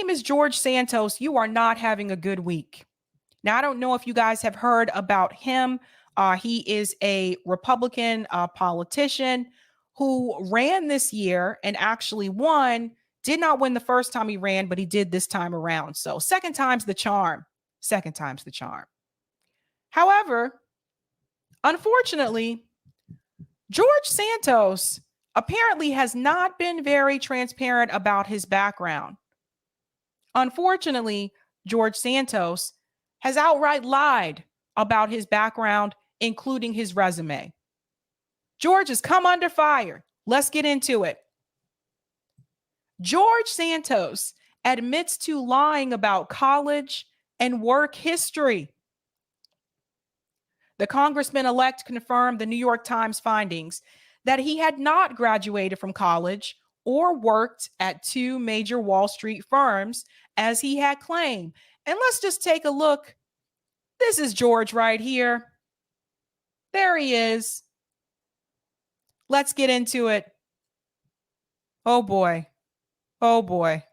name is George Santos. You are not having a good week. Now, I don't know if you guys have heard about him. He is a Republican politician who ran this year and actually won. Did not win the first time he ran, but he did this time around. So, second time's the charm. Second time's the charm. However, unfortunately, George Santos apparently has not been very transparent about his background. Unfortunately, George Santos has outright lied about his background, including his resume. George has come under fire. Let's get into it. George Santos admits to lying about college and work history. The congressman-elect confirmed the New York Times findings that he had not graduated from college or worked at two major Wall Street firms as he had claimed. And let's just take a look. This is George right here. There he is. Let's get into it. Oh boy. Oh boy.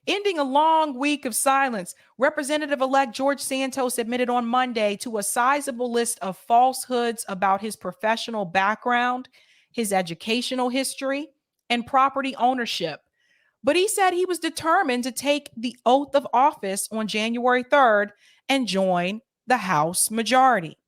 Ending a long week of silence, Representative-elect George Santos admitted on Monday to a sizable list of falsehoods about his professional background, his educational history, and property ownership. But he said he was determined to take the oath of office on January 3rd and join the House majority.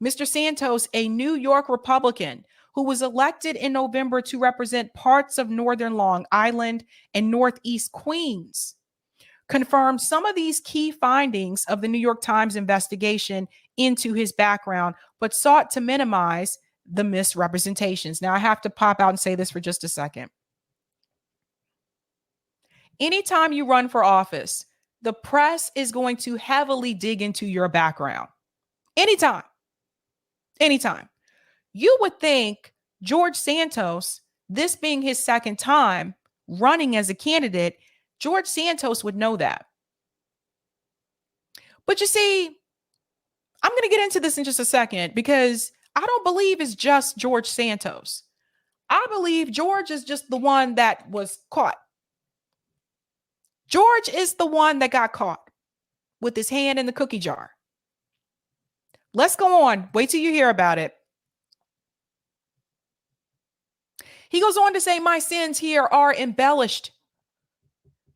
Mr. Santos, a New York Republican who was elected in November to represent parts of northern Long Island and northeast Queens, confirmed some of these key findings of the New York Times investigation into his background, but sought to minimize the misrepresentations. Now, I have to pop out and say this for just a second. Anytime you run for office, the press is going to heavily dig into your background. Anytime. You would think George Santos, this being his second time running as a candidate, George Santos would know that. But you see, I'm going to get into this in just a second because I don't believe it's just George Santos. I believe George is just the one that was caught. George is the one that got caught with his hand in the cookie jar. Let's go on. Wait till you hear about it. He goes on to say, my sins here are embellishing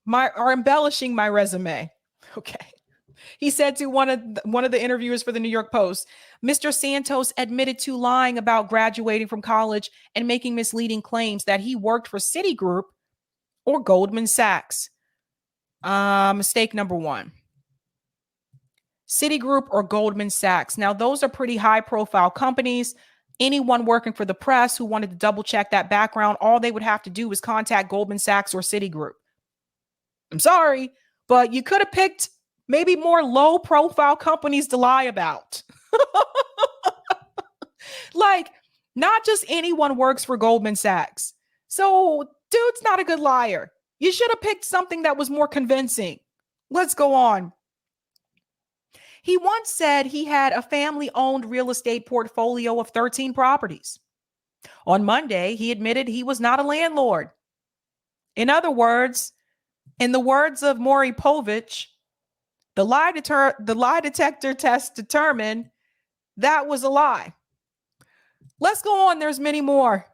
my resume. Okay. He said to one of the interviewers for the New York Post, Mr. Santos admitted to lying about graduating from college and making misleading claims that he worked for Citigroup or Goldman Sachs. Mistake number one. Citigroup or Goldman Sachs. Now, those are pretty high profile companies. Anyone working for the press who wanted to double check that background, all they would have to do is contact Goldman Sachs or Citigroup. I'm sorry, but you could have picked maybe more low profile companies to lie about. Like, not just anyone works for Goldman Sachs. So, dude's not a good liar. You should have picked something that was more convincing. Let's go on. He once said he had a family-owned real estate portfolio of 13 properties. On Monday, he admitted he was not a landlord. In other words, in the words of Maury Povich, the lie detector test determined that was a lie. Let's go on. There's many more.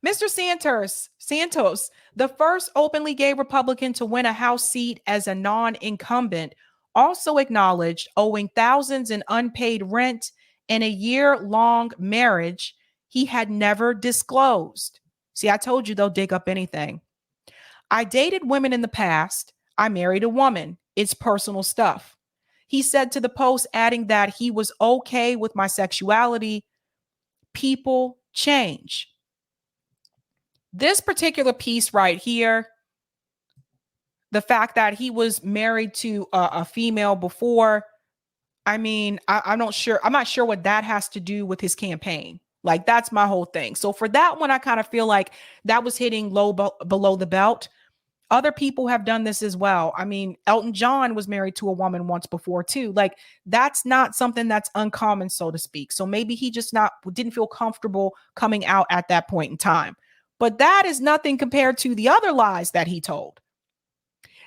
Mr. Santos, the first openly gay Republican to win a House seat as a non-incumbent, also acknowledged owing thousands in unpaid rent and a year-long marriage he had never disclosed. See, I told you they'll dig up anything. I dated women in the past. I married a woman. It's personal stuff. He said to the Post, adding that he was okay with my sexuality. People change. This particular piece right here, the fact that he was married to a female before, I mean, I'm not sure what that has to do with his campaign. Like, that's my whole thing. So for that one, I kind of feel like that was hitting low below the belt. Other people have done this as well. I mean, Elton John was married to a woman once before too. Like, that's not something that's uncommon, so to speak. So maybe he just didn't feel comfortable coming out at that point in time. But that is nothing compared to the other lies that he told.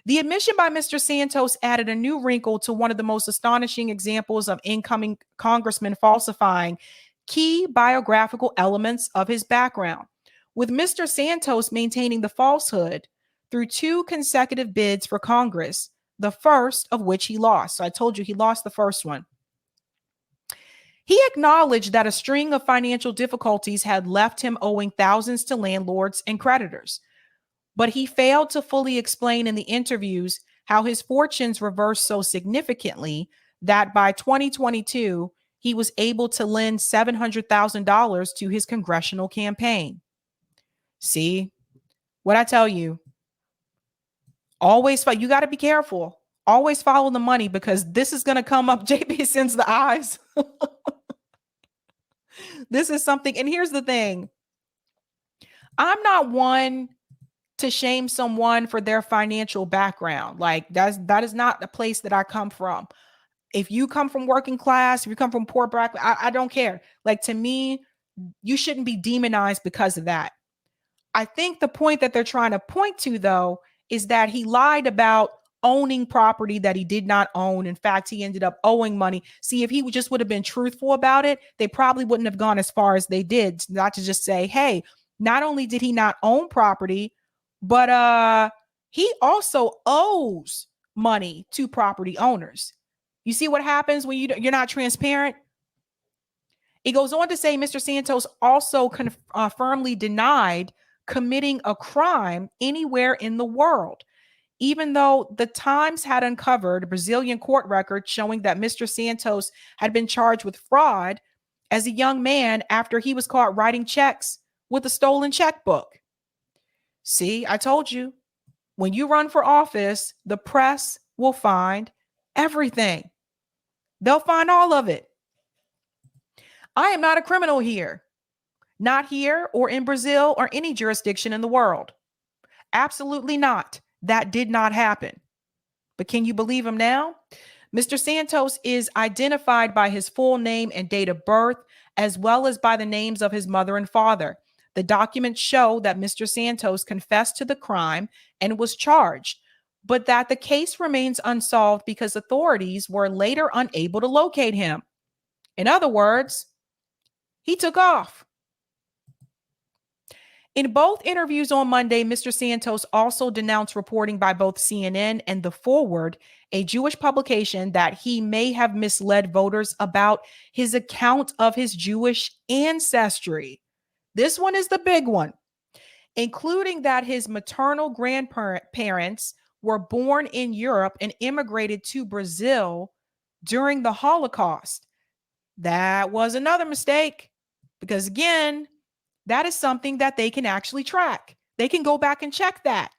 The admission by Mr. Santos added a new wrinkle to one of the most astonishing examples of incoming congressmen falsifying key biographical elements of his background, with Mr. Santos maintaining the falsehood through 2 consecutive bids for Congress, the first of which he lost. So I told you he lost the first one. He acknowledged that a string of financial difficulties had left him owing thousands to landlords and creditors, but he failed to fully explain in the interviews how his fortunes reversed so significantly that by 2022, he was able to lend $700,000 to his congressional campaign. See, what I tell you, you got to be careful. Always follow the money, because this is going to come up. JB sends the eyes. This is something. And here's the thing. I'm not one to shame someone for their financial background. Like that is not the place that I come from. If you come from working class, if you come from poor background, I don't care. Like, to me, you shouldn't be demonized because of that. I think the point that they're trying to point to, though, is that he lied about owning property that he did not own. In fact, he ended up owing money. See, if he just would have been truthful about it, they probably wouldn't have gone as far as they did. Not to just say, hey, not only did he not own property, but he also owes money to property owners. You see what happens when you're not transparent? It goes on to say Mr. Santos also firmly denied committing a crime anywhere in the world, even though the Times had uncovered a Brazilian court record showing that Mr. Santos had been charged with fraud as a young man after he was caught writing checks with a stolen checkbook. See, I told you, when you run for office, the press will find everything. They'll find all of it. I am not a criminal here. Not here or in Brazil or any jurisdiction in the world. Absolutely not. That did not happen. But can you believe him now? Mr. Santos is identified by his full name and date of birth, as well as by the names of his mother and father. The documents show that Mr. Santos confessed to the crime and was charged, but that the case remains unsolved because authorities were later unable to locate him. In other words, he took off. In both interviews on Monday, Mr. Santos also denounced reporting by both CNN and The Forward, a Jewish publication, that he may have misled voters about his account of his Jewish ancestry. This one is the big one, including that his maternal grandparents were born in Europe and immigrated to Brazil during the Holocaust. That was another mistake, because again, that is something that they can actually track. They can go back and check that.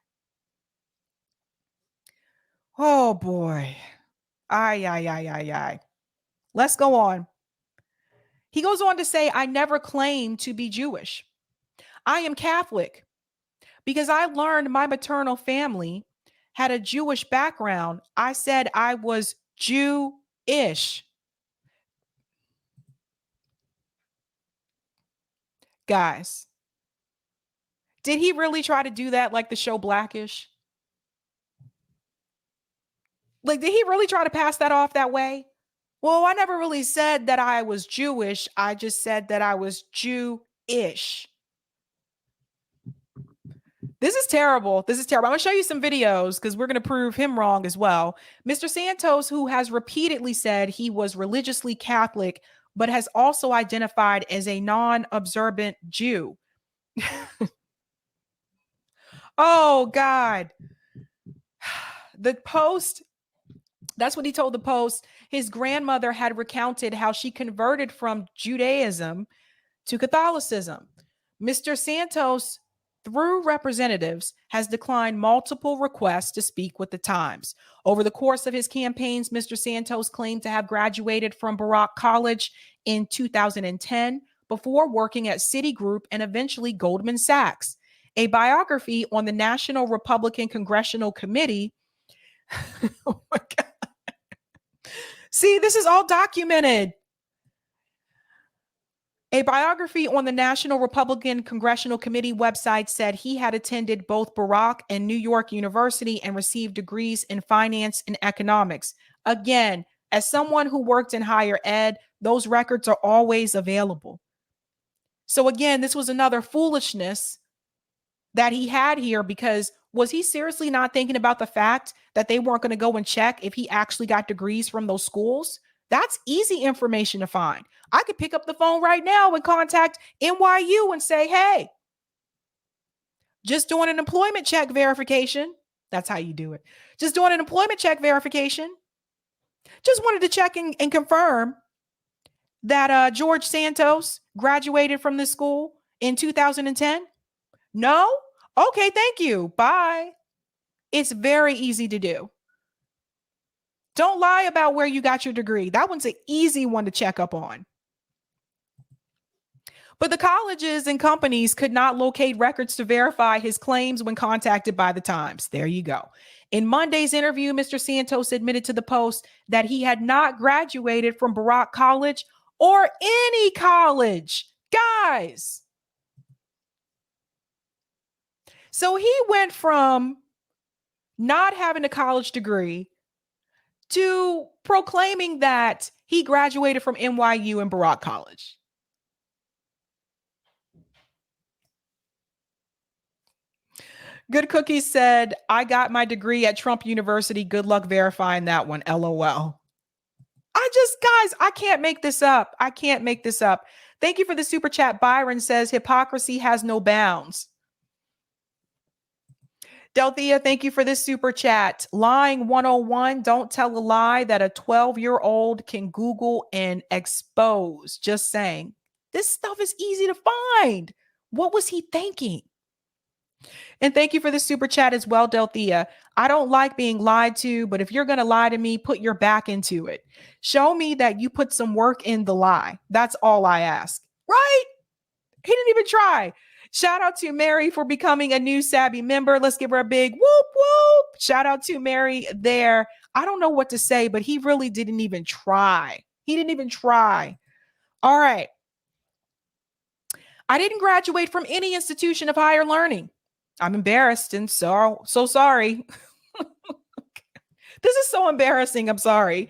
Oh boy. Ay. Let's go on. He goes on to say, I never claimed to be Jewish. I am Catholic because I learned my maternal family had a Jewish background. I said I was Jewish. Guys, did he really try to do that like the show Blackish? Like, did he really try to pass that off that way? Well, I never really said that I was Jewish. I just said that I was Jewish. This is terrible. This is terrible. I'm going to show you some videos because we're going to prove him wrong as well. Mr. Santos, who has repeatedly said he was religiously Catholic, but has also identified as a non-observant Jew. Oh, God. The Post, that's what he told the Post. His grandmother had recounted how she converted from Judaism to Catholicism. Mr. Santos, through representatives, has declined multiple requests to speak with the Times. Over the course of his campaigns, Mr. Santos claimed to have graduated from Baruch College in 2010 before working at Citigroup and eventually Goldman Sachs. A biography on the National Republican Congressional Committee. Oh my God. See, this is all documented. A biography on the National Republican Congressional Committee website said he had attended both Barack and New York University and received degrees in finance and economics. Again, as someone who worked in higher ed, those records are always available. So again, this was another foolishness that he had here, because was he seriously not thinking about the fact that they weren't going to go and check if he actually got degrees from those schools? That's easy information to find. I could pick up the phone right now and contact NYU and say, hey, just doing an employment check verification. That's how you do it. Just doing an employment check verification. Just wanted to check and confirm that George Santos graduated from this school in 2010. No? Okay, thank you. Bye. It's very easy to do. Don't lie about where you got your degree. That one's an easy one to check up on. But the colleges and companies could not locate records to verify his claims when contacted by the Times. There you go. In Monday's interview, Mr. Santos admitted to the Post that he had not graduated from Barack College or any college. Guys. So he went from not having a college degree to proclaiming that he graduated from NYU and Barack College. Good Cookies said, I got my degree at Trump University. Good luck verifying that one. LOL. Guys, I can't make this up. I can't make this up. Thank you for the super chat. Byron says, hypocrisy has no bounds. Delthea, thank you for this super chat. Lying 101, don't tell a lie that a 12-year-old can Google and expose. Just saying. This stuff is easy to find. What was he thinking? And thank you for the super chat as well, Delthea. I don't like being lied to, but if you're going to lie to me, put your back into it. Show me that you put some work in the lie. That's all I ask. Right? He didn't even try. Shout out to Mary for becoming a new Savvy member. Let's give her a big whoop, whoop. Shout out to Mary there. I don't know what to say, but he really didn't even try. He didn't even try. All right. I didn't graduate from any institution of higher learning. I'm embarrassed and so sorry. This is so embarrassing. I'm sorry.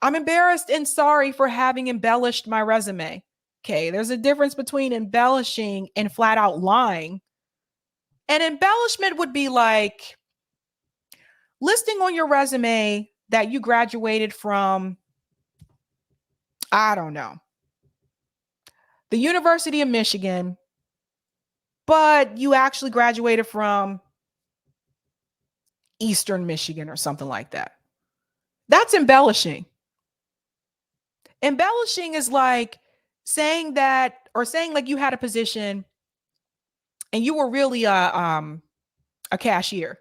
I'm embarrassed and sorry for having embellished my resume. Okay, there's a difference between embellishing and flat out lying. An embellishment would be like listing on your resume that you graduated from, I don't know, the University of Michigan, but you actually graduated from Eastern Michigan or something like that. That's embellishing. Embellishing is like saying that, or saying like you had a position and you were really a cashier.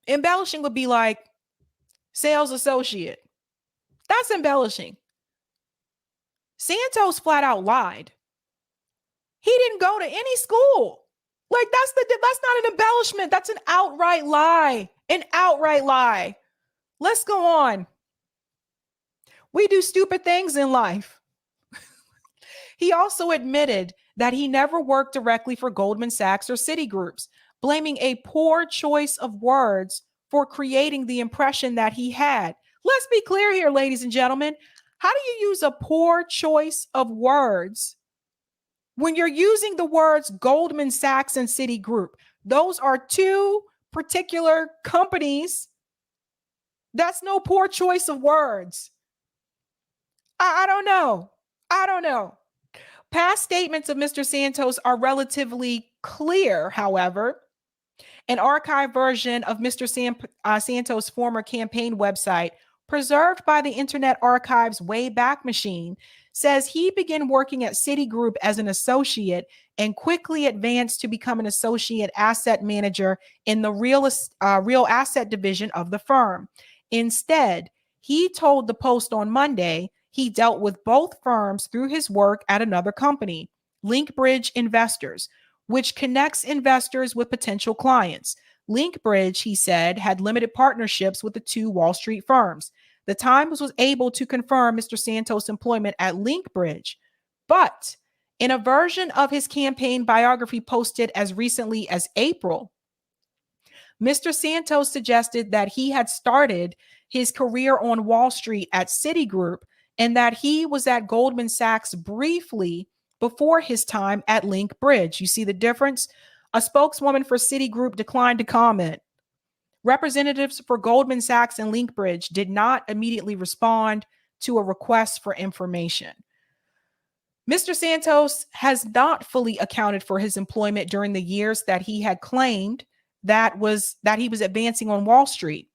Embellishing would be like sales associate. That's embellishing. Santos flat out lied. He didn't go to any school. Like that's not an embellishment. That's an outright lie. An outright lie. Let's go on. We do stupid things in life. He also admitted that he never worked directly for Goldman Sachs or Citigroup, blaming a poor choice of words for creating the impression that he had. Let's be clear here, ladies and gentlemen. How do you use a poor choice of words when you're using the words Goldman Sachs and Citigroup? Those are two particular companies. That's no poor choice of words. I don't know. I don't know. Past statements of Mr. Santos are relatively clear, however. An archived version of Mr. Santos' former campaign website, preserved by the Internet Archive's Wayback Machine, says he began working at Citigroup as an associate and quickly advanced to become an associate asset manager in the real asset division of the firm. Instead, he told the Post on Monday he dealt with both firms through his work at another company, Linkbridge Investors, which connects investors with potential clients. Linkbridge, he said, had limited partnerships with the two Wall Street firms. The Times was able to confirm Mr. Santos' employment at Linkbridge, But in a version of his campaign biography posted as recently as April, Mr. Santos suggested that he had started his career on Wall Street at Citigroup and that he was at Goldman Sachs briefly before his time at Link Bridge. You see the difference? A spokeswoman for Citigroup declined to comment. Representatives for Goldman Sachs and Link Bridge did not immediately respond to a request for information. Mr. Santos has not fully accounted for his employment during the years that he had claimed that he was advancing on Wall Street.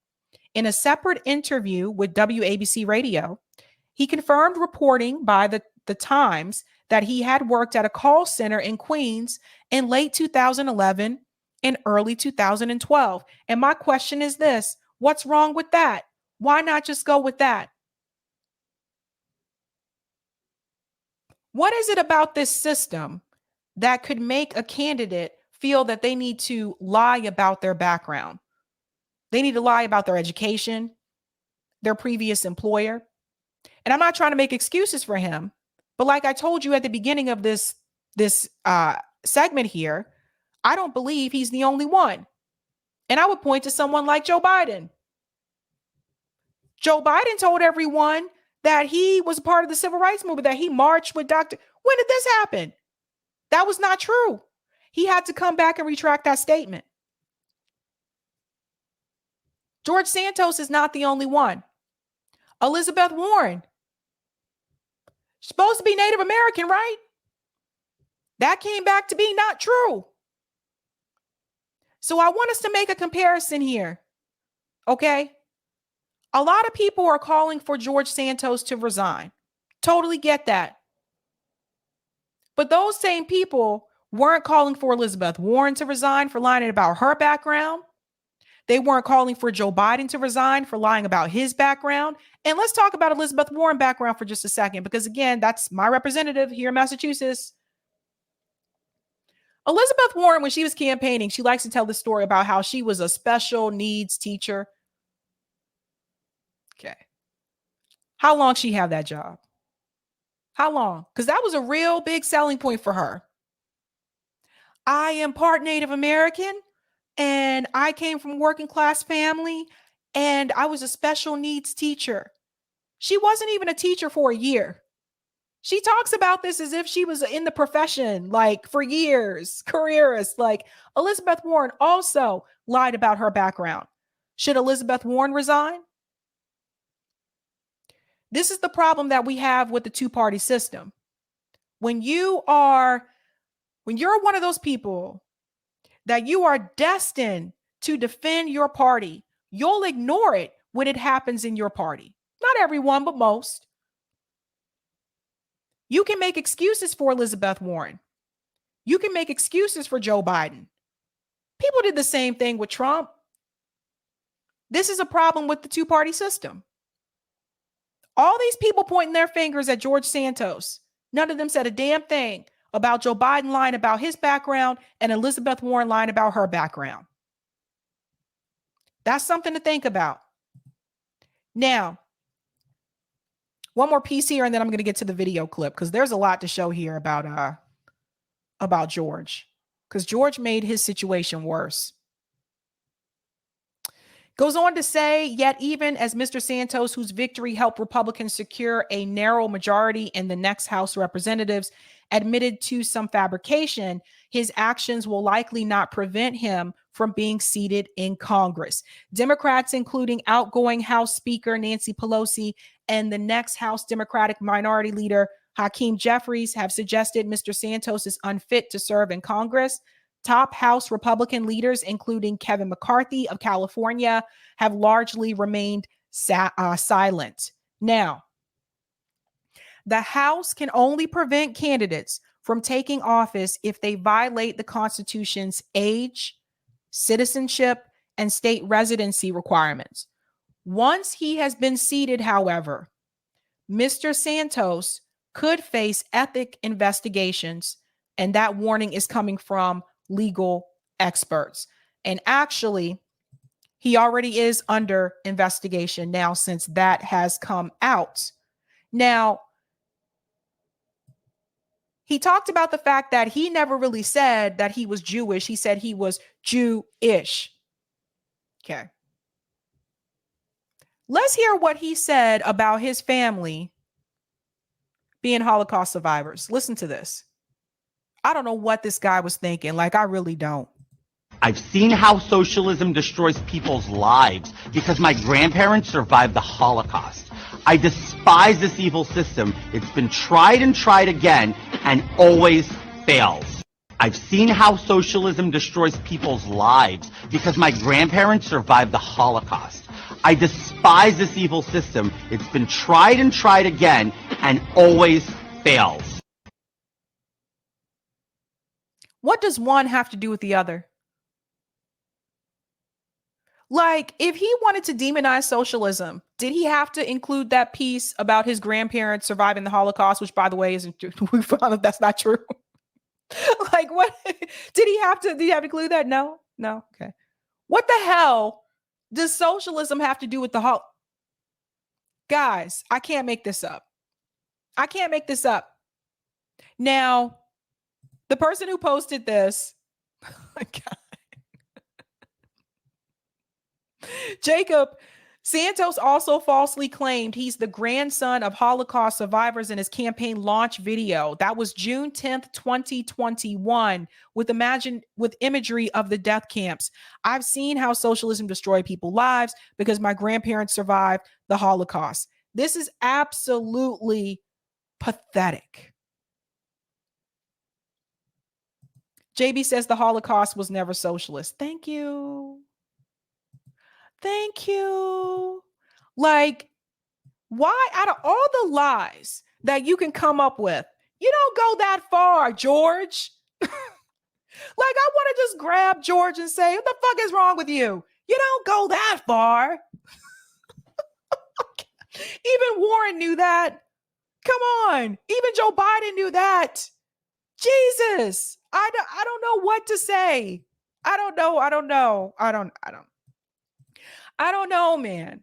In a separate interview with WABC Radio, he confirmed reporting by the Times that he had worked at a call center in Queens in late 2011 and early 2012. And my question is this: what's wrong with that? Why not just go with that? What is it about this system that could make a candidate feel that they need to lie about their background? They need to lie about their education, their previous employer. And I'm not trying to make excuses for him, but like I told you at the beginning of this segment here, I don't believe he's the only one. And I would point to someone like Joe Biden. Joe Biden told everyone that he was a part of the civil rights movement, that he marched with Dr. When did this happen? That was not true. He had to come back and retract that statement. George Santos is not the only one. Elizabeth Warren, supposed to be Native American, right? That came back to be not true. So I want us to make a comparison here, okay? A lot of people are calling for George Santos to resign. Totally get that. But those same people weren't calling for Elizabeth Warren to resign for lying about her background. They weren't calling for Joe Biden to resign for lying about his background. And let's talk about Elizabeth Warren's background for just a second, because again, that's my representative here in Massachusetts. Elizabeth Warren, when she was campaigning, she likes to tell the story about how she was a special needs teacher. Okay. How long she have that job? How long? Because that was a real big selling point for her. I am part Native American and I came from a working class family and I was a special needs teacher. She wasn't even a teacher for a year. She talks about this as if she was in the profession like for years, careerist. Like Elizabeth Warren also lied about her background. Should Elizabeth Warren resign? This is the problem that we have with the two-party system. When you're one of those people that you are destined to defend your party, you'll ignore it when it happens in your party. Not everyone, but most. You can make excuses for Elizabeth Warren. You can make excuses for Joe Biden. People did the same thing with Trump. This is a problem with the two-party system. All these people pointing their fingers at George Santos. None of them said a damn thing about Joe Biden lying about his background and Elizabeth Warren lying about her background. That's something to think about. Now, one more piece here, and then I'm going to get to the video clip because there's a lot to show here about George, because George made his situation worse. Goes on to say, yet even as Mr. Santos, whose victory helped Republicans secure a narrow majority in the next House of Representatives, admitted to some fabrication, his actions will likely not prevent him from being seated in Congress. Democrats, including outgoing House Speaker Nancy Pelosi and the next House Democratic Minority Leader Hakeem Jeffries, have suggested Mr. Santos is unfit to serve in Congress. Top House Republican leaders, including Kevin McCarthy of California, have largely remained silent. Now, the House can only prevent candidates from taking office if they violate the Constitution's age, citizenship, and state residency requirements. Once he has been seated, however, Mr. Santos could face ethic investigations, and that warning is coming from legal experts. And actually, he already is under investigation now since that has come out. Now, he talked about the fact that he never really said that he was Jewish. He said he was Jewish. Okay. Let's hear what he said about his family being Holocaust survivors. Listen to this. I don't know what this guy was thinking. Like, I really don't. I've seen how socialism destroys people's lives because my grandparents survived the Holocaust. I despise this evil system. It's been tried and tried again and always fails. I've seen how socialism destroys people's lives because my grandparents survived the Holocaust. I despise this evil system. It's been tried and tried again and always fails. What does one have to do with the other? Like, if he wanted to demonize socialism, did he have to include that piece about his grandparents surviving the Holocaust, which, by the way, isn't true? We found that that's not true. Like, what did he have to include that? No. Okay. What the hell does socialism have to do with the Guys, I can't make this up. Now, the person who posted this, oh my God. Jacob Santos also falsely claimed he's the grandson of Holocaust survivors in his campaign launch video. That was June 10th, 2021, with imagery of the death camps. I've seen how socialism destroyed people's lives because my grandparents survived the Holocaust. This is absolutely pathetic. JB says the Holocaust was never socialist. Thank you. Like, why, out of all the lies that you can come up with, you don't go that far, George. Like, I want to just grab George and say, what the fuck is wrong with you? You don't go that far. Even Warren knew that. Come on. Even Joe Biden knew that. Jesus. I don't know what to say. I don't know, man.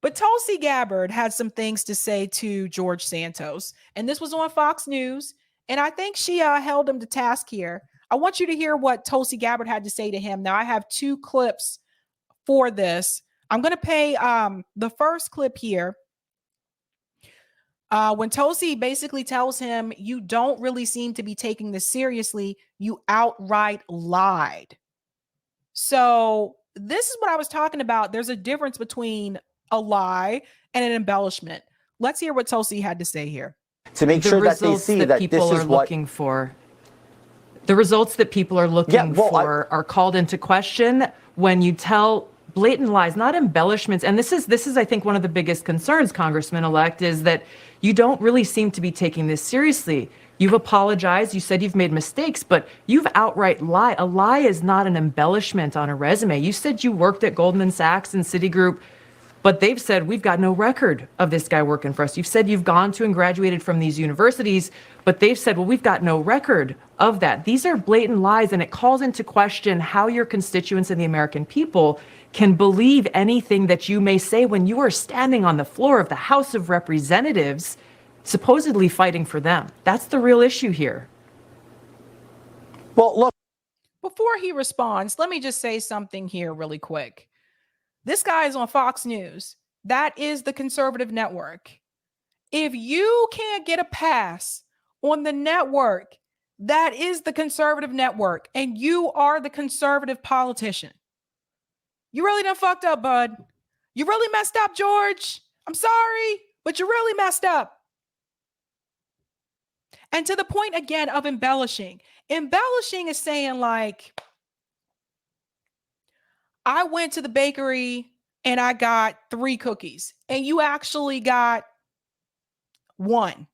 But Tulsi Gabbard had some things to say to George Santos, and this was on Fox News, and I think she held him to task here. I want you to hear what Tulsi Gabbard had to say to him. Now, I have two clips for this. I'm going to play the first clip here. When Tulsi basically tells him, you don't really seem to be taking this seriously, you outright lied. So this is what I was talking about. There's a difference between a lie and an embellishment. Let's hear what Tulsi had to say here. To make sure that they see that this is what looking for. The results that people are looking for are called into question when you tell blatant lies, not embellishments. And this is, I think, one of the biggest concerns, Congressman-elect, is that you don't really seem to be taking this seriously. You've apologized. You said you've made mistakes, but you've outright lied. A lie is not an embellishment on a resume. You said you worked at Goldman Sachs and Citigroup, but they've said, we've got no record of this guy working for us. You've said you've gone to and graduated from these universities, but they've said, well, we've got no record of that. These are blatant lies, and it calls into question how your constituents and the American people can believe anything that you may say when you are standing on the floor of the House of Representatives, supposedly fighting for them. That's the real issue here. Well, look. Before he responds, let me just say something here really quick. This guy is on Fox News. That is the conservative network. If you can't get a pass on the network, that is the conservative network, and you are the conservative politician. You really done fucked up, bud. You really messed up, George. I'm sorry, but you really messed up. And to the point again of embellishing. Embellishing is saying like, I went to the bakery and I got 3 cookies and you actually got 1.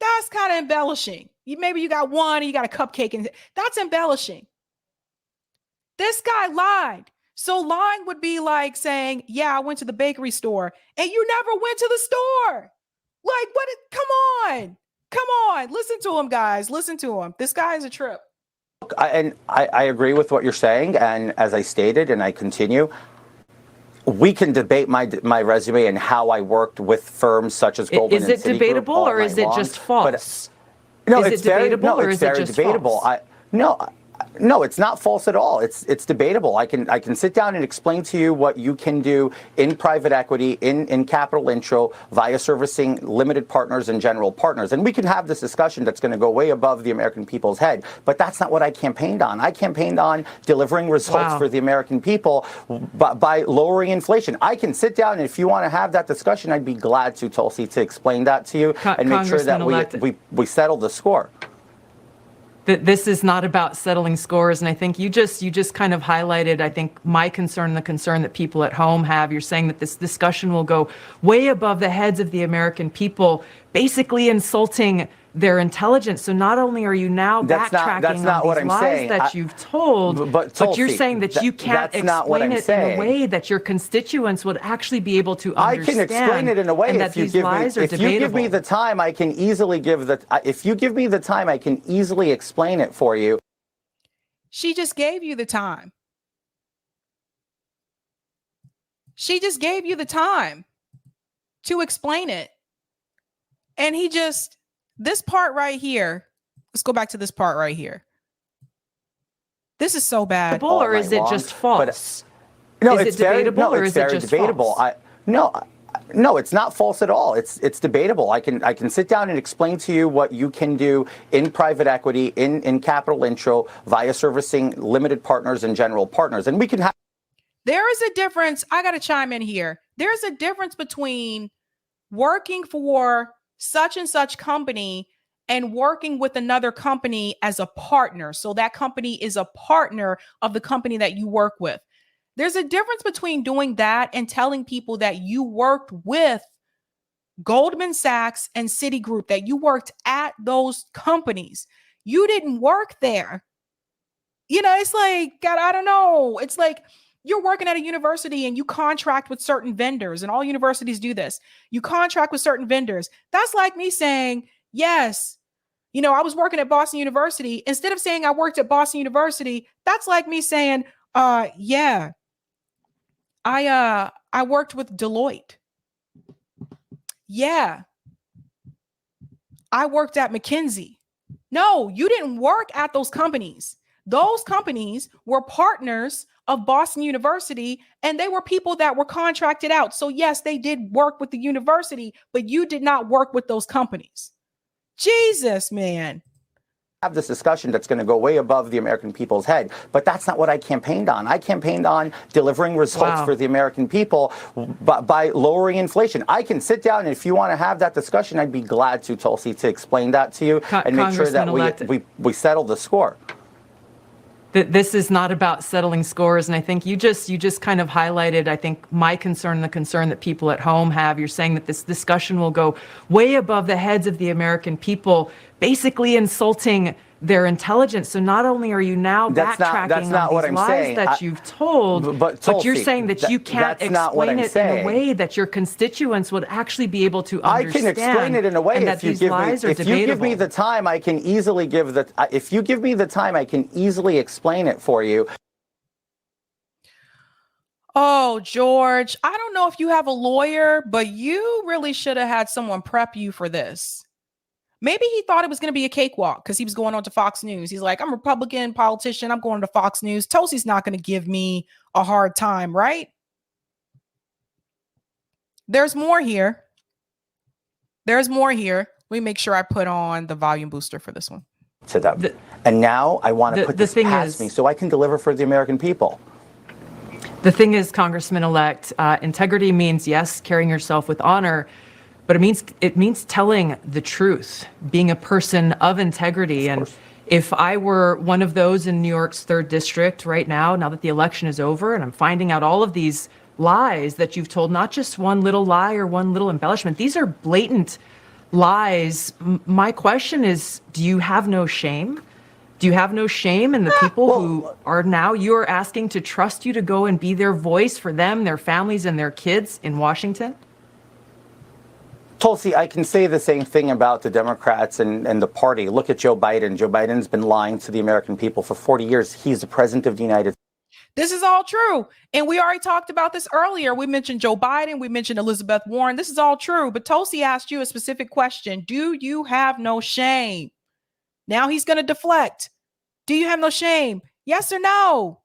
That's kind of embellishing. Maybe you got 1 and you got a cupcake, and that's embellishing. This guy lied. So lying would be like saying, yeah, I went to the bakery store and you never went to the store. Like, what? Come on. Listen to him, guys. Listen to him. This guy is a trip. I agree with what you're saying. And as I stated, and I continue, we can debate my resume and how I worked with firms such as Goldman and Citigroup. Is it debatable or is it just false? No, Is it's it debatable very, or it's is it very just debatable. false? No, it's not false at all. It's debatable. I can sit down and explain to you what you can do in private equity, in capital intro, via servicing limited partners and general partners. And we can have this discussion that's going to go way above the American people's head. But that's not what I campaigned on. I campaigned on delivering results for the American people by lowering inflation. I can sit down, and if you want to have that discussion, I'd be glad to, Tulsi, to explain that to you and make sure that we settle the score. This is not about settling scores. And I think you just kind of highlighted, I think, my concern, the concern that people at home have. You're saying that this discussion will go way above the heads of the American people, basically insulting their intelligence. So not only are you now backtracking on these lies that you've told, but you're saying that you can't explain it in a way that your constituents would actually be able to understand. I can explain it in a way and that these lies are debatable. If you give me the time, I can easily explain it for you. She just gave you the time. She just gave you the time to explain it. And this part right here, let's go back to this part right here. This is so bad. Or is it just false? No, is it debatable or is it just debatable. False? No, it's not false at all. It's debatable. I can sit down and explain to you what you can do in private equity, in capital intro, via servicing limited partners and general partners. And we can have. There is a difference. I got to chime in here. There's a difference between working for such and such company and working with another company as a partner. So that company is a partner of the company that you work with. There's a difference between doing that and telling people that you worked with Goldman Sachs and Citigroup, that you worked at those companies. You didn't work there. It's like, God, I don't know. It's like you're working at a university and you contract with certain vendors, and all universities do this. You contract with certain vendors. That's like me saying, yes, I was working at Boston University. Instead of saying I worked at Boston University, that's like me saying, yeah, I worked with Deloitte. Yeah, I worked at McKinsey. No, you didn't work at those companies. Those companies were partners of Boston University, and they were people that were contracted out. So yes, they did work with the university, but you did not work with those companies. Jesus, man. Have this discussion that's going to go way above the American people's head. But that's not what I campaigned on. I campaigned on delivering results for the American people by lowering inflation. I can sit down, and if you want to have that discussion, I'd be glad to, Tulsi, to explain that to you and make sure that we settle the score. This is not about settling scores. And I think you just kind of highlighted, I think, my concern, the concern that people at home have. You're saying that this discussion will go way above the heads of the American people, basically insulting their intelligence. So not only are you now backtracking on these lies that you've told, but you're saying that you can't explain it in a way that your constituents would actually be able to understand. I can explain it in a way and that these lies are debatable. If you give me the time, I can easily explain it for you. Oh, George, I don't know if you have a lawyer, but you really should have had someone prep you for this. Maybe he thought it was going to be a cakewalk because he was going on to Fox News. He's like, I'm a Republican politician. I'm going to Fox News. Tulsi's not going to give me a hard time, right? There's more here. Let me make sure I put on the volume booster for this one. And now I want to put this past me so I can deliver for the American people. The thing is, Congressman-elect, integrity means, yes, carrying yourself with honor, but it means telling the truth, being a person of integrity. And if I were one of those in New York's 3rd District right now that the election is over, and I'm finding out all of these lies that you've told, not just one little lie or one little embellishment, these are blatant lies. My question is, do you have no shame? Do you have no shame in the people who are now you're asking to trust you to go and be their voice for them, their families, and their kids in Washington? Tulsi, I can say the same thing about the Democrats and the party. Look at Joe Biden. Joe Biden's been lying to the American people for 40 years. He's the president of the United States. This is all true. And we already talked about this earlier. We mentioned Joe Biden. We mentioned Elizabeth Warren. This is all true. But Tulsi asked you a specific question. Do you have no shame? Now he's going to deflect. Do you have no shame? Yes or no?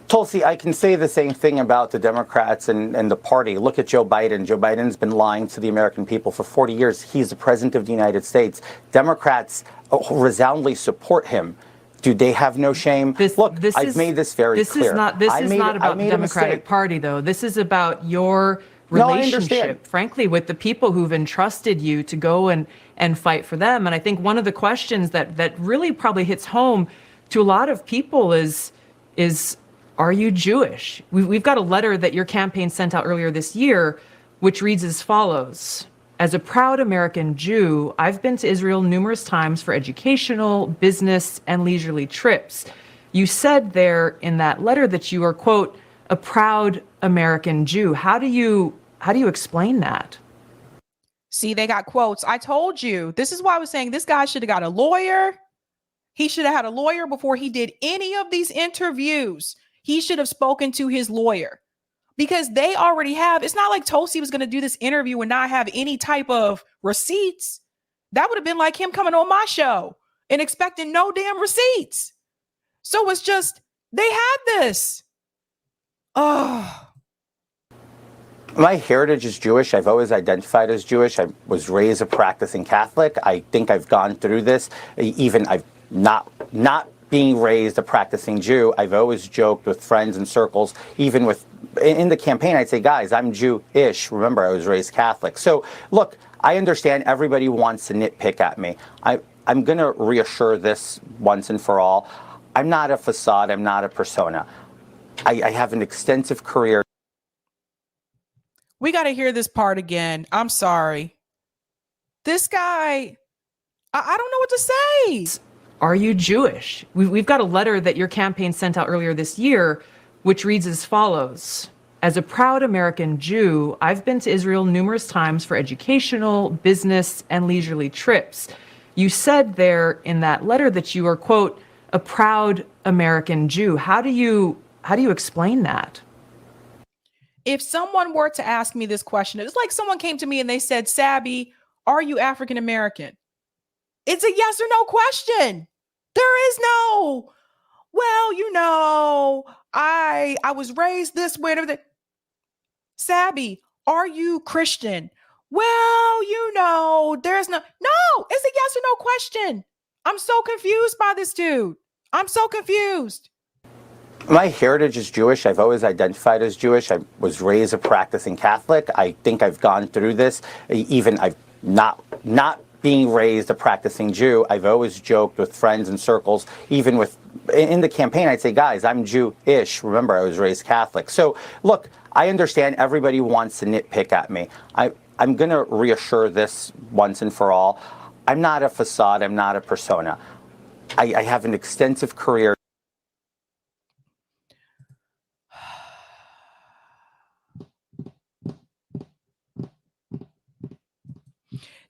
Tulsi, I can say the same thing about the Democrats and the party. Look at Joe Biden. Joe Biden's been lying to the American people for 40 years. He's the president of the United States. Democrats resoundingly support him. Do they have no shame? I've made this very clear. This is not about the Democratic Party, though. This is about your relationship, frankly, with the people who've entrusted you to go and fight for them. And I think one of the questions that really probably hits home to a lot of people is are you Jewish? We've got a letter that your campaign sent out earlier this year, which reads as follows. As a proud American Jew, I've been to Israel numerous times for educational, business, and leisurely trips. You said there in that letter that you are, quote, a proud American Jew. How do you explain that? See, they got quotes. I told you. This is why I was saying this guy should have got a lawyer. He should have had a lawyer before he did any of these interviews. He should have spoken to his lawyer because they already have. It's not like Tulsi was going to do this interview and not have any type of receipts. That would have been like him coming on my show and expecting no damn receipts. So it's just, they had this. Oh. My heritage is Jewish. I've always identified as Jewish. I was raised a practicing Catholic. I think I've gone through this. Even I've not being raised a practicing Jew. I've always joked with friends and circles, even in the campaign, I'd say, guys, I'm Jewish. Remember, I was raised Catholic. So look, I understand everybody wants to nitpick at me. I'm going to reassure this once and for all. I'm not a facade. I'm not a persona. I have an extensive career. We got to hear this part again. I'm sorry. This guy, I don't know what to say. Are you Jewish? We've got a letter that your campaign sent out earlier this year, which reads as follows. As a proud American Jew, I've been to Israel numerous times for educational, business, and leisurely trips. You said there in that letter that you are, quote, a proud American Jew. How do you explain that? If someone were to ask me this question, it's like someone came to me and they said, Sabby, are you African American? It's a yes or no question. There is no, well, you know, I was raised this way. Sabby, are you Christian? Well, you know, there's no, it's a yes or no question. I'm so confused by this dude. I'm so confused. My heritage is Jewish. I've always identified as Jewish. I was raised a practicing Catholic. I think I've gone through this. Even I've not being raised a practicing Jew. I've always joked with friends and circles, even in the campaign, I'd say, guys, I'm Jewish. Remember, I was raised Catholic. So look, I understand everybody wants to nitpick at me. I'm going to reassure this once and for all. I'm not a facade. I'm not a persona. I have an extensive career.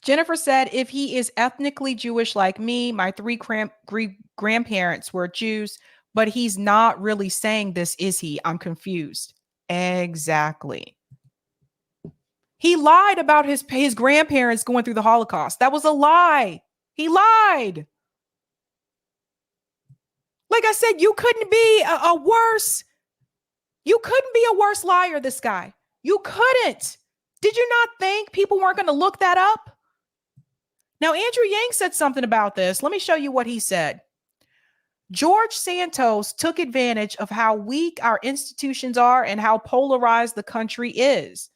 Jennifer said, if he is ethnically Jewish like me, my three grandparents were Jews, but he's not really saying this, is he? I'm confused. Exactly. He lied about his grandparents going through the Holocaust. That was a lie. He lied. Like I said, you couldn't be a worse liar, this guy. You couldn't. Did you not think people weren't going to look that up? Now, Andrew Yang said something about this. Let me show you what he said. George Santos took advantage of how weak our institutions are and how polarized the country is.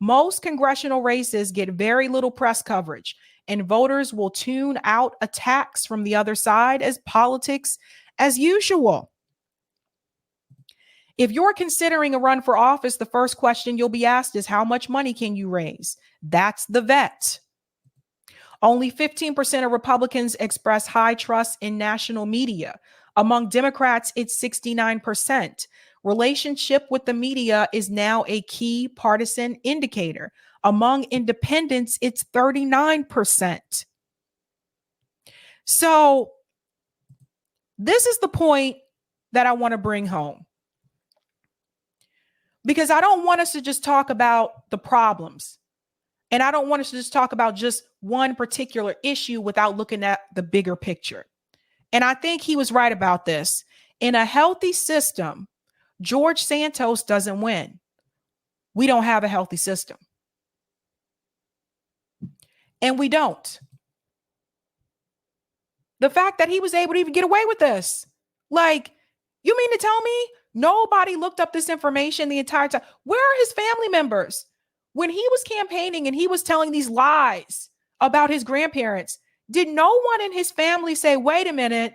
Most congressional races get very little press coverage, and voters will tune out attacks from the other side as politics as usual. If you're considering a run for office, the first question you'll be asked is, how much money can you raise? That's the vet. Only 15% of Republicans express high trust in national media. Among Democrats, it's 69%. Relationship with the media is now a key partisan indicator. Among independents, it's 39%. So this is the point that I want to bring home, because I don't want us to just talk about the problems. And I don't want us to just talk about just one particular issue without looking at the bigger picture. And I think he was right about this. In a healthy system, George Santos doesn't win. We don't have a healthy system. And we don't. The fact that he was able to even get away with this. Like, you mean to tell me nobody looked up this information the entire time? Where are his family members? When he was campaigning and he was telling these lies about his grandparents, did no one in his family say, wait a minute,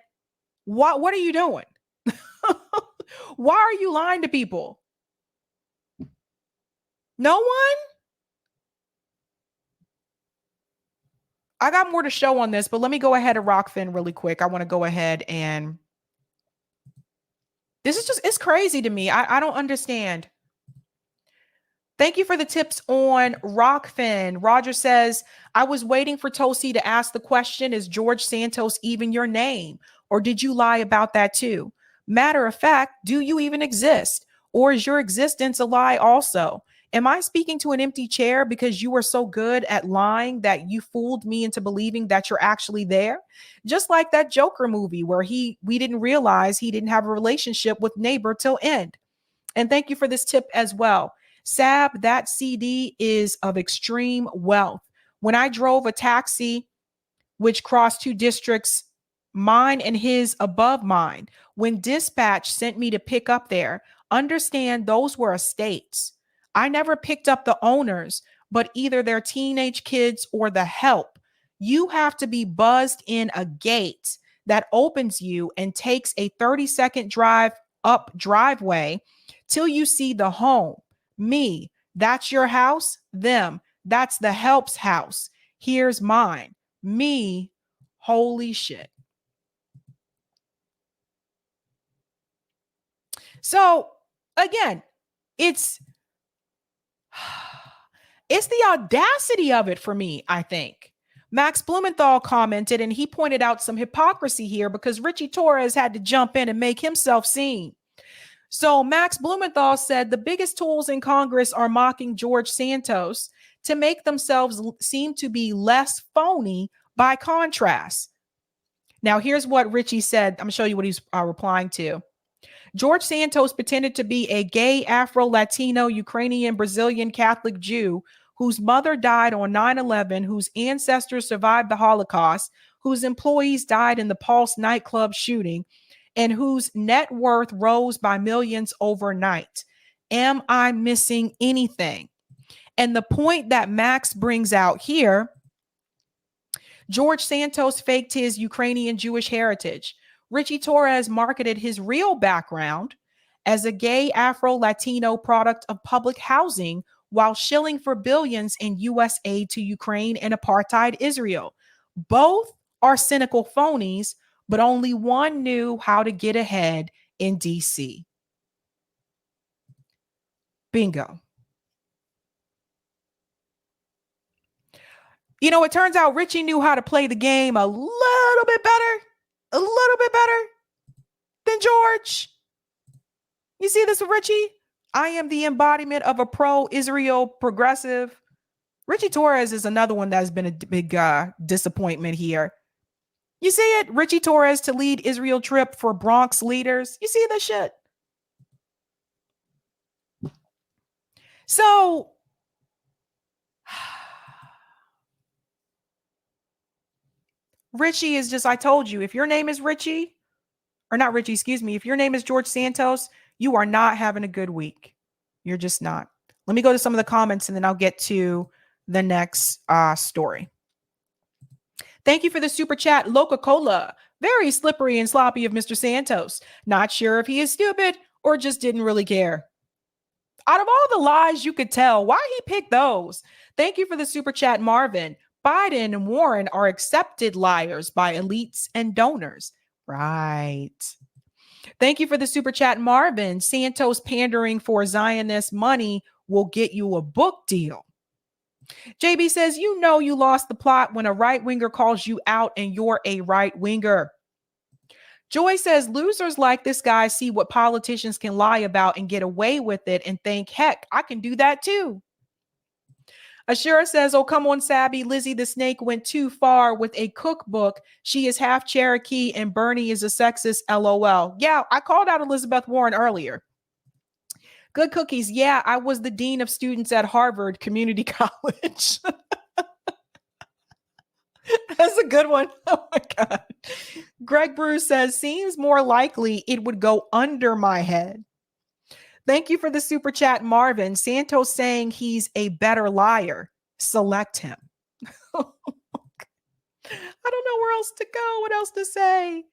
what are you doing? Why are you lying to people? No one? I got more to show on this, but let me go ahead and Rockfin really quick. I want to go ahead and this is just, it's crazy to me. I don't understand. Thank you for the tips on Rockfin. Roger says, I was waiting for Tosi to ask the question, is George Santos even your name? Or did you lie about that too? Matter of fact, do you even exist? Or is your existence a lie also? Am I speaking to an empty chair because you were so good at lying that you fooled me into believing that you're actually there? Just like that Joker movie where we didn't realize he didn't have a relationship with Neighbor till end. And thank you for this tip as well. Sab, that CD is of extreme wealth. When I drove a taxi, which crossed 2 districts, mine and his above mine, when dispatch sent me to pick up there, understand those were estates. I never picked up the owners, but either their teenage kids or the help. You have to be buzzed in a gate that opens you and takes a 30-second drive up driveway till you see the home. Me, that's your house. Them, that's the help's house. Here's mine. Me, holy shit. So again, it's the audacity of it for me, I think. Max Blumenthal commented and he pointed out some hypocrisy here because Richie Torres had to jump in and make himself seen. So Max Blumenthal said the biggest tools in Congress are mocking George Santos to make themselves seem to be less phony by contrast. Now, here's what Richie said. I'm going to show you what he's replying to. George Santos pretended to be a gay Afro-Latino, Ukrainian, Brazilian Catholic Jew whose mother died on 9/11, whose ancestors survived the Holocaust, whose employees died in the Pulse nightclub shooting, and whose net worth rose by millions overnight. Am I missing anything? And the point that Max brings out here, George Santos faked his Ukrainian Jewish heritage. Richie Torres marketed his real background as a gay Afro-Latino product of public housing while shilling for billions in U.S. aid to Ukraine and apartheid Israel. Both are cynical phonies, but only one knew how to get ahead in D.C. Bingo. You know, it turns out Richie knew how to play the game a little bit better than George. You see this with Richie? I am the embodiment of a pro-Israel progressive. Richie Torres is another one that's been a big disappointment here. You see it? Richie Torres to lead Israel trip for Bronx leaders. You see this shit? So, Richie is just, I told you, if your name is Richie, or not Richie, excuse me, if your name is George Santos, you are not having a good week. You're just not. Let me go to some of the comments and then I'll get to the next story. Thank you for the super chat, Loca-Cola. Very slippery and sloppy of Mr. Santos. Not sure if he is stupid or just didn't really care. Out of all the lies you could tell, why he picked those? Thank you for the super chat, Marvin. Biden and Warren are accepted liars by elites and donors. Right. Thank you for the super chat, Marvin. Santos pandering for Zionist money will get you a book deal. JB says, you know you lost the plot when a right-winger calls you out and you're a right-winger. Joy says, losers like this guy see what politicians can lie about and get away with it and think, heck, I can do that too. Ashura says, oh, come on, Sabby. Lizzie the Snake went too far with a cookbook. She is half Cherokee and Bernie is a sexist, LOL. Yeah, I called out Elizabeth Warren earlier. Good cookies. Yeah, I was the dean of students at Harvard Community College. That's a good one. Oh my God. Greg Bruce says, seems more likely it would go under my head. Thank you for the super chat, Marvin. Santos saying he's a better liar. Select him. I don't know where else to go. What else to say?